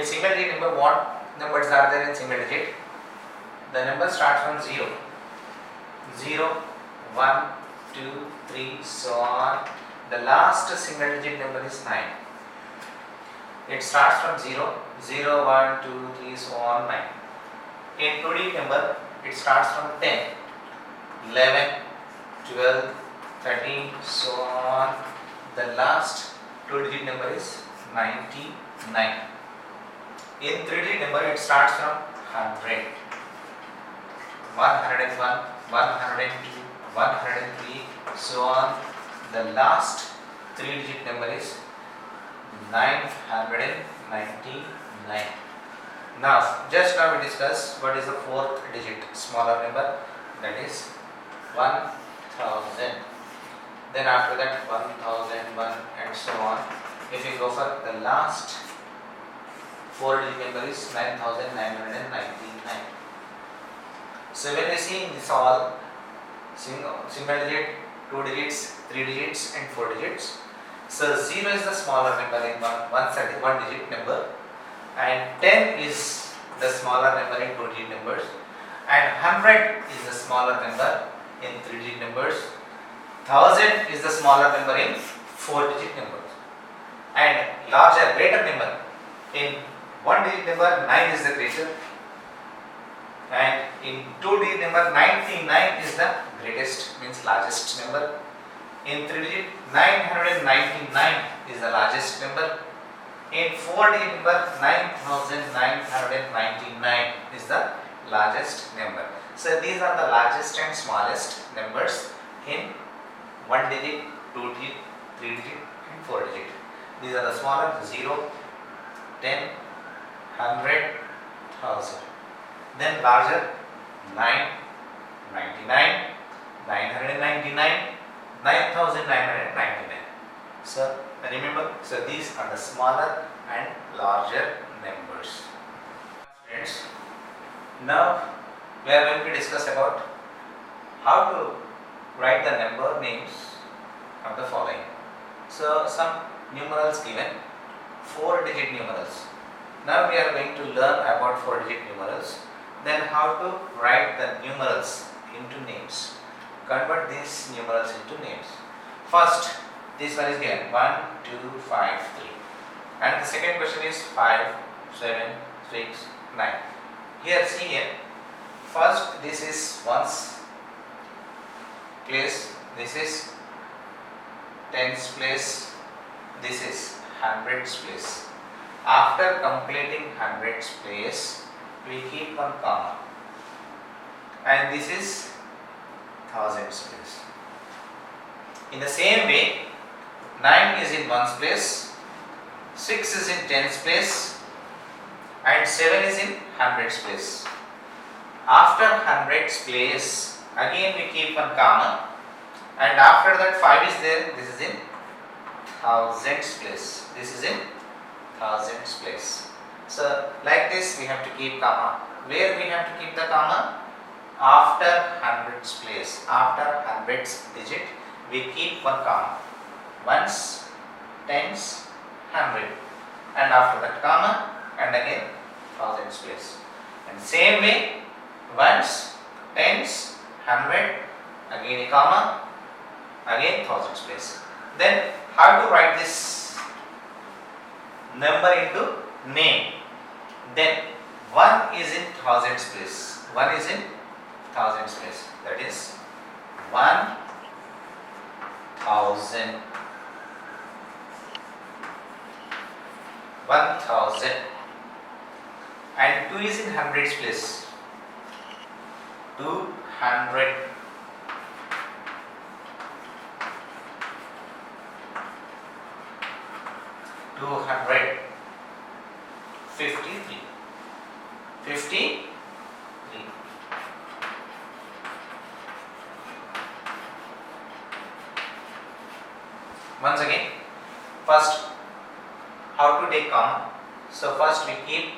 single digit number, what numbers are there in single digit? The number starts from 0. 0, 1, 2, 3, so on. The last single digit number is 9. It starts from 0, 0, 1, 2, 3, so on, 9. In 2 digit number, it starts from 10, 11, 12, 13, so on. The last 2 digit number is 99. In 3 digit number, it starts from 100, 101, 102, 103, so on. The last 3 digit number is 999. Now, just now we discussed what is the 4th digit smaller number, that is 1000. Then after that 1001 and so on. If you go for the last 4 digit number is 9999. So when we see in this all single digit, 2 digits, 3 digits and 4 digits. So 0 is the smaller number in one digit number, and 10 is the smaller number in 2 digit numbers, and 100 is the smaller number in 3 digit numbers, 1000 is the smaller number in 4 digit numbers, and larger, greater number in 1 digit number, 9 is the greater, and in 2 digit number 99 is the greatest, means largest number. In 3 digit 999 is the largest number. In 4 digit number 9999 is the largest number. So these are the largest and smallest numbers in 1 digit, 2 digit, 3 digit and 4 digit. These are the smaller 0, 10, 100, 1000. Then larger 9, 99, 999, 9999. So remember, so these are the smaller and larger numbers. Friends, now we are going to discuss about how to write the number names of the following. So some numerals given, 4 digit numerals. Now we are going to learn about 4 digit numerals. Then how to write the numerals into names. Convert these numerals into names. First, this one is given 1, 2, 5, 3. And the second question is 5, 7, 6, 9. Here, see here. First, this is ones place. This is tens place. This is hundreds place. After completing hundreds place, we keep one comma, and this is thousands place. In the same way, 9 is in ones place, 6 is in tens place, and 7 is in hundreds place. After hundreds place, again we keep one comma, and after that 5 is there. This is in thousands place. This is in thousands place. So like this we have to keep comma. Where we have to keep the comma? After hundreds place. After hundreds digit we keep one comma. Ones, tens, hundred, and after that comma, and again thousands place. And same way, ones, tens, hundred, again a comma, again thousands place. Then how to write this number into name? Then 1 is in thousands place. 1 is in thousands place. That is 1000. 1000. And 2 is in hundreds place. 200. 200. 53. 53. Once again, first how to take comma. So first we keep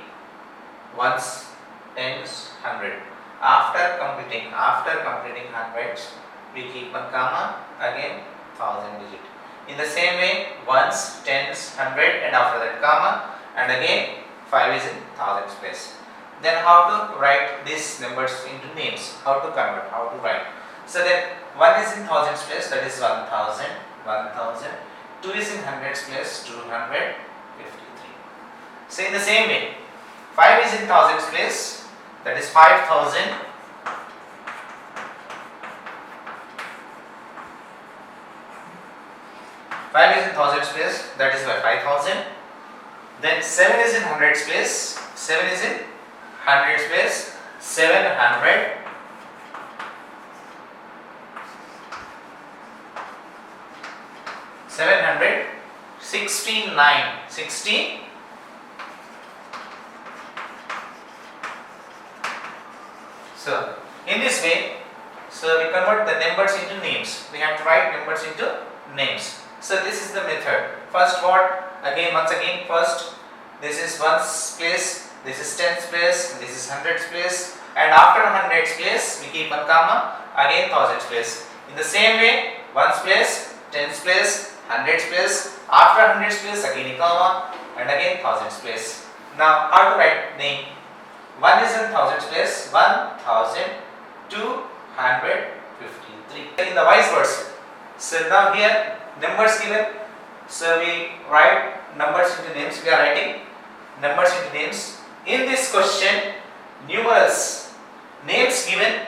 ones, tens, hundred. After completing hundreds, we keep one comma, again thousand digit. In the same way, ones, tens, hundred, and after that comma, and again 5 is in thousands place. Then how to write these numbers into names? How to convert? How to write? So then 1 is in thousands place, that is 1000, 1000. 2 is in hundreds place, 253. So in the same way, 5 is in thousands place, that is 5000. 5 is in thousands place, that is by 5000. Then 7 is in hundreds place, 7 is in hundreds place, 700. 769, 60. So in this way, so we convert the numbers into names. We have to write numbers into names. So this is the method. First what? Once again, first this is ones place, this is tens place, this is hundreds place, and after hundreds place we keep one comma, again thousands place. In the same way, ones place, tens place, hundreds place, after hundreds place again a comma, and again thousands place. Now how to write name? 1 is in thousands place, 1253. In the vice versa. So now here numbers given, so we write numbers into names. We are writing numbers into names. In this question, numerals, names given,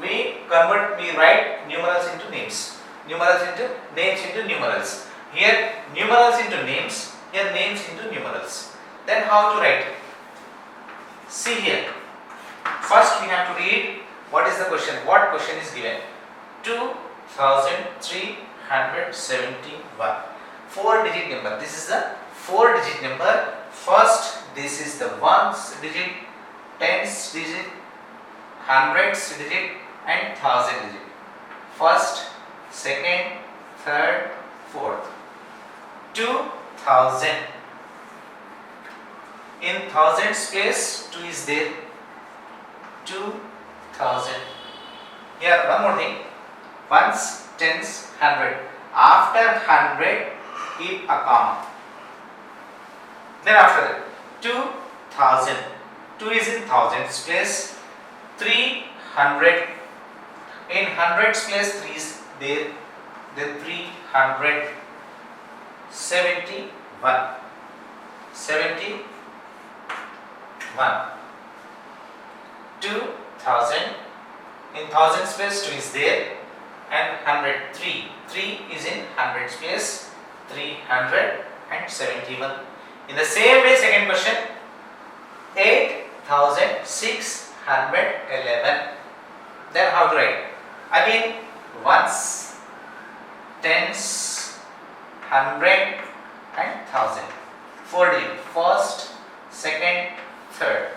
we write numerals into names. Numerals into names into numerals. Here numerals into names, here names into numerals. Then how to write? See here. First we have to read what is the question. What question is given? 2371. 4-digit number. This is the 4-digit number. First, this is the ones digit, tens digit, hundreds digit, and thousand digit. First, second, third, fourth. 2000. In thousands place, 2 is there. 2000. Here one more thing. Ones, tens, hundred. After 100, keep a comma. Then after that, 2000. 2 is in thousands place. 300. In hundreds place, 3 is there. Then 300. 71. 71. 2000. In thousands place, 2 is there. And 100, 3 is in hundreds place, 371. In the same way, second question, 8611. Then how to write? Again, ones, tens, hundred, and thousand. 4 digit. First, second, third.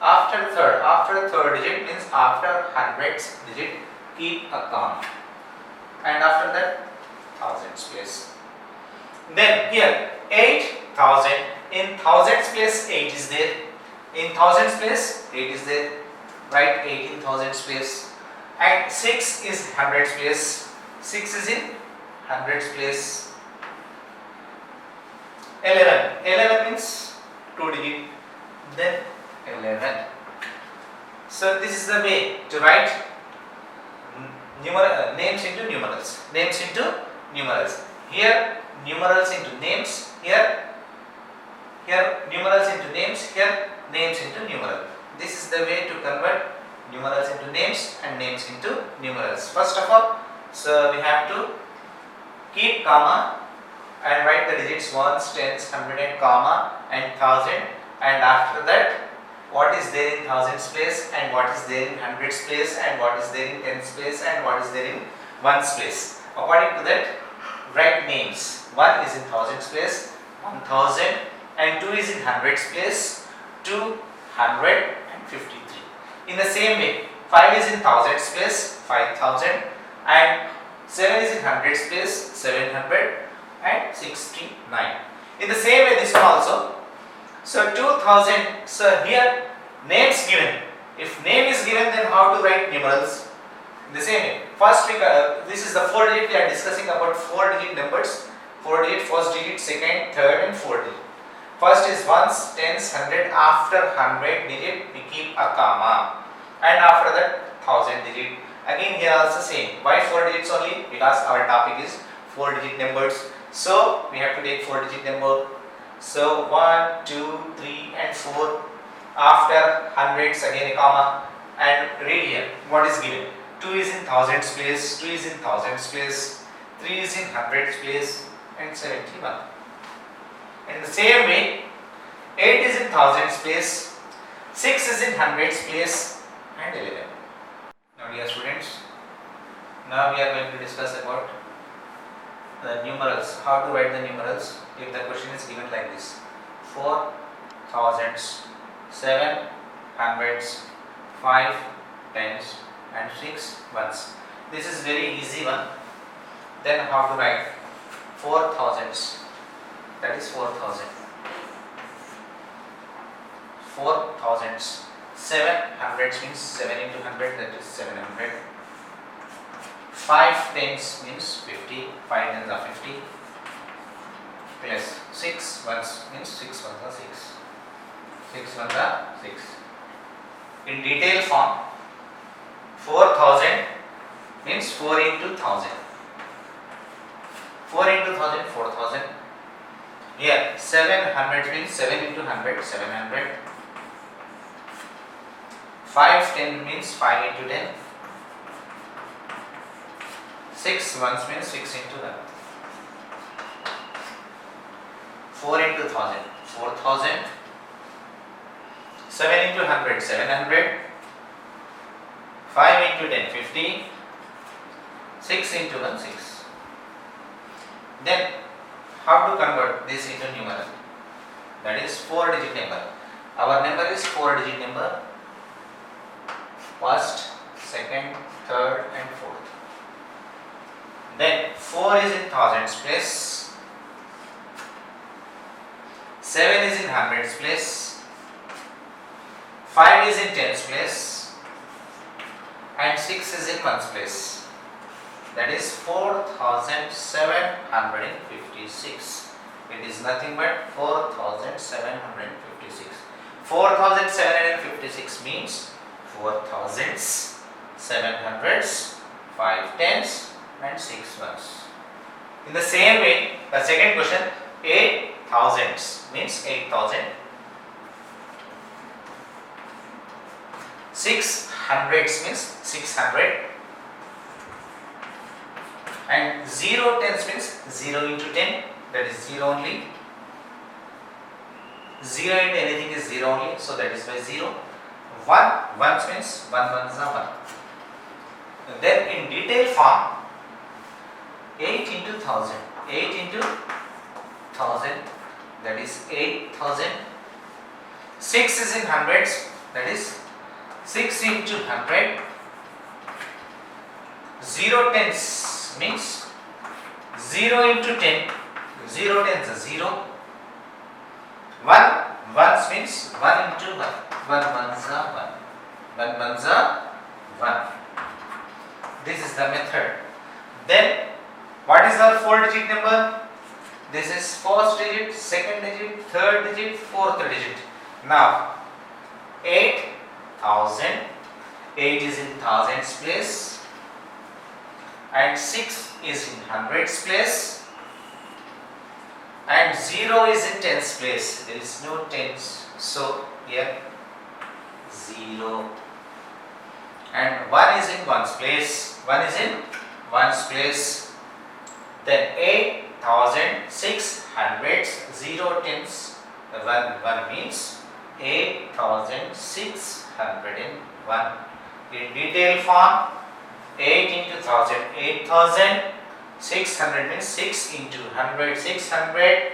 After third digit means after hundreds digit, keep a comma. And after that, thousands place. Then here 8000. In thousands place 8 is there. In thousands place 8 is there. Write 8 in thousands place. And 6 is hundreds place. 6 is in hundreds place. 11 means 2 digit. Then 11. So this is the way to write names into numerals. Names into numerals. Here numerals into names. Here numerals into names. Here names into numerals. This is the way to convert numerals into names and names into numerals. First of all, so we have to keep comma and write the digits ones, tens, hundred, and comma and thousand. And after that, what is there in thousands place and what is there in hundreds place and what is there in tens place and what is there in ones place. According to that, write names. 1 is in thousands place, 1000, and 2 is in hundreds place, 253. In the same way, 5 is in thousands place, 5000, and 7 is in hundreds place, 769. In the same way, this one also. So 2000. So here names given. If name is given, then how to write numerals? In the same way. First, this is the 4 digit. We are discussing about 4 digit numbers. 4 digit, first digit, second, third, and fourth digit. First is ones, tens, hundred. After 100 digit we keep a comma, and after that 1000 digit. Again here also same. Why 4 digits only? Because our topic is 4 digit numbers. So we have to take 4 digit number. So 1, 2, 3 and 4. After hundreds again a comma, and read here what is given. 2 is in thousands place, 2 is in thousands place, 3 is in hundreds place, and 71. In the same way, 8 is in thousands place, 6 is in hundreds place, and 11. Now dear students, now we are going to discuss about the numerals, how to write the numerals if the question is given like this: 4 thousands, 7 hundreds, 5 tens, and 6 ones. This is very easy one. Then how to write 4 thousands, that is 4,000. 4 thousands. 7 hundreds means 7 into 100, that is 700. 5 tens means 50, 5 tens are 50, plus 6 ones means 6 ones are 6. 6 ones are 6. In detail form, 4,000 means 4 into 1000. 4 into 1000, 4,000. Here 700 means 7 into 100, 700. 510 means 5 into 10. 6 ones means 6 into 1. 4 into 1000, 4,000. 7 into 100, 700. 5 into 10, 50. 6 into 1, 6. Then how to convert this into numeral? That is 4 digit number. Our number is 4 digit number. First, second, third and fourth. Then 4 is in thousands place. 7 is in hundreds place. 5 is in tens place. And 6 is in ones place. That is 4,756. It is nothing but 4,756. 4,756 means 4 thousands, 7 hundreds, 5 tens and 6 ones. In the same way, the second question, 8 thousands means 8,000. 6 hundreds means 600. And 0 tens means 0 into 10, that is 0 only. 0 into anything is 0 only, so that is by 0. 1 ones means 1 ones are 1. Then in detail form, 8 into 1000, 8 into 1000, that is 8,000. 6 is in hundreds, that is 6 into 100. 0 tens means 0 into 10, 0 tens are 0. 1 ones means 1 into 1, 1 ones are 1, 1 ones are 1. This is the method. Then what is our 4 digit number? This is first digit, second digit, third digit, fourth digit. Now 8,000, 8 is in thousands place, and 6 is in hundreds place, and 0 is in tens place. There is no tens, so here 0. And 1 is in ones place, 1 is in ones place. Then 8,600, 0 tens, 1 means 8,601. In detail form, 8 into 1000, 8,000. 600 means 6 into 100, 600.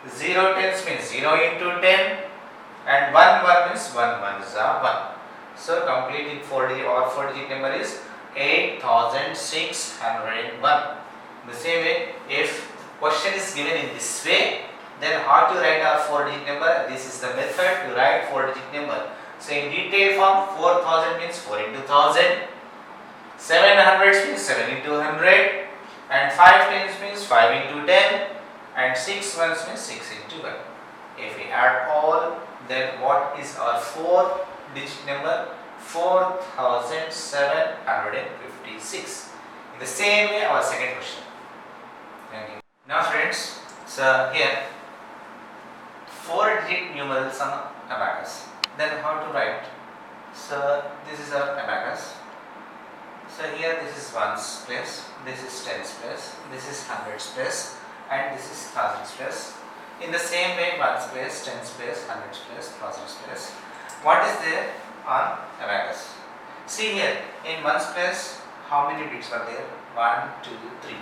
0 tens means 0 into 10. And 1 means 1 ones are 1. So completing 4 digit or 4 digit number is 8,601. The same way, if question is given in this way, then how to write our 4 digit number? This is the method to write 4 digit number. So in detail form, 4,000 means 4 into 1000. 700 means 7 into 100. And 5 tens means 5 into 10. And 6 ones means 6 into 1. If we add all, then what is our 4-digit number? 4756. In the same way, our second question. Thank you. Now friends, so here 4-digit numerals on abacus. Then how to write? So this is our abacus. So here this is ones place, this is tens place, this is hundreds place, and this is thousands place. In the same way, ones place, tens place, hundreds place, thousands place. What is there on abacus? See here, in ones place, how many bits were there? 1, 2, 3.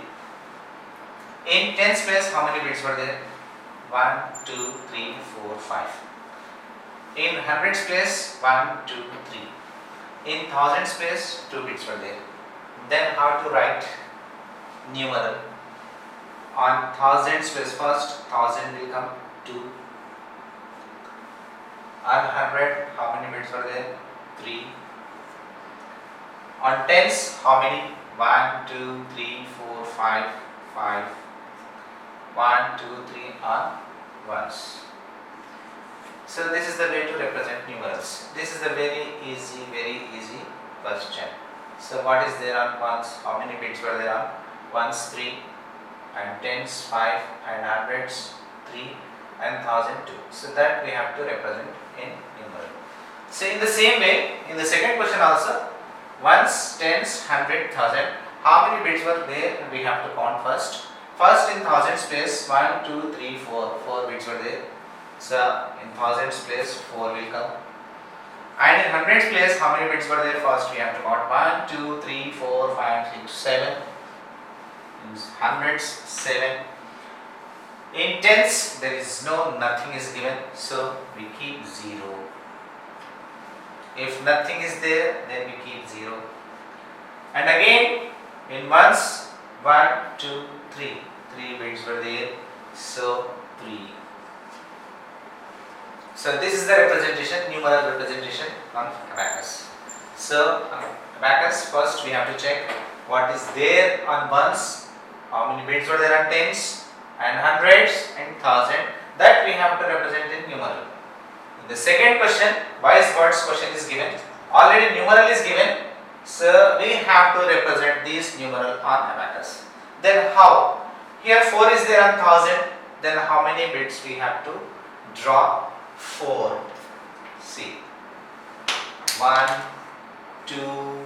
In tens place, how many bits were there? 1, 2, 3, 4, 5. In hundreds place, 1, 2, 3. In thousands place, 2 bits were there. Then how to write numeral? On thousands place, first 1000 will come 2. On 100, how many bits were there? 3. On tens, how many? 1, 2, 3, 4, 5, 5. 1, 2, 3 on ones. So this is the way to represent numerals. This is a very easy question. So what is there on ones? How many bits were there on ones? 3, and tens 5, and hundreds 3, and 1000 2. So that we have to represent in numeral. So in the same way, in the second question also, ones, tens, 100, 1000. How many bits were there? We have to count first. First in thousands place, 1, 2, 3, 4. 4 bits were there. So in thousands place, 4 will come. And in hundreds place, how many bits were there? First we have to count 1, 2, 3, 4, 5, 6, 7. In hundreds, 7. In tens, there is nothing is given, so we keep 0. If nothing is there, then we keep 0. And again, in ones, 1, 2, 3. 3 bits were there, so 3. So this is the representation, numeral representation on abacus. So on abacus, first we have to check what is there on ones, how many bits were there on tens, and hundreds, and 1000. That we have to represent in numeral. In the second question, wise words question is given. Already numeral is given, so we have to represent this numeral on abacus. Then how? Here 4 is there on 1000. Then how many bits we have to draw? 4. See, 1, 2,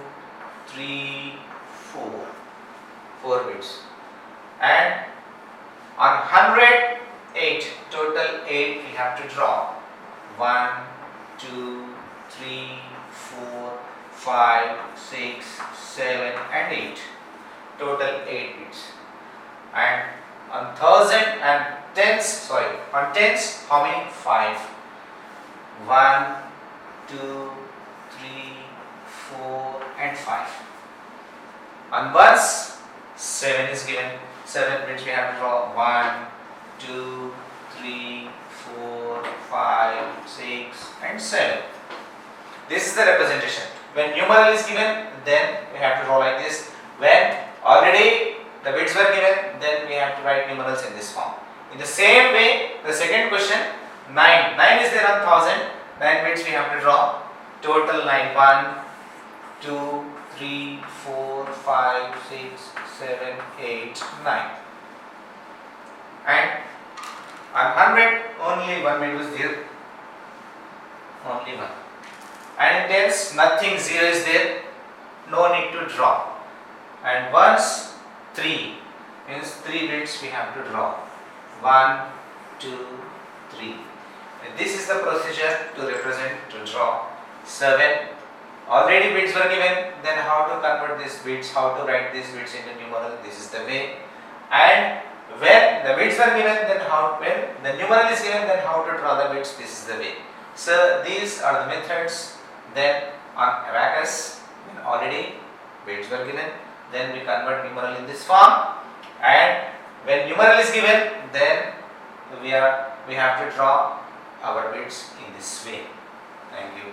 3, 4. 4 bits. And on 100, 8. Total 8 we have to draw. 1, 2, 3, 4, 5, 6, 7, and 8. Total 8 bits. And on 1000 and tens, on tens, how many? 5. 1, 2, 3, 4, and 5. On ones, 7 is given. 7 bits we have to draw. 1, 2, 3, 4, 5, 6, and 7. This is the representation. When numeral is given, then we have to draw like this. When already the bits were given, then we have to write numerals in this form. In the same way, the second question, 9. 9 is there on 1000. 9 bits we have to draw. Total 9. 1, 2, 3, 4, 5, 6, 7, 8, 9. And on 100, only 1 bit was there. Only 1. And in tens, nothing, 0 is there. No need to draw. And ones, 3. Means 3 bits we have to draw. 1, 2, 3. And this is the procedure to represent, to draw. 7. Already bits were given, then how to convert these bits, how to write these bits into numeral, this is the way. And when the bits were given, then when the numeral is given, then how to draw the bits, this is the way. So these are the methods. Then on abacus, when already bits were given, then we convert numeral in this form. And when numeral is given, then we have to draw our bits in this way. Thank you.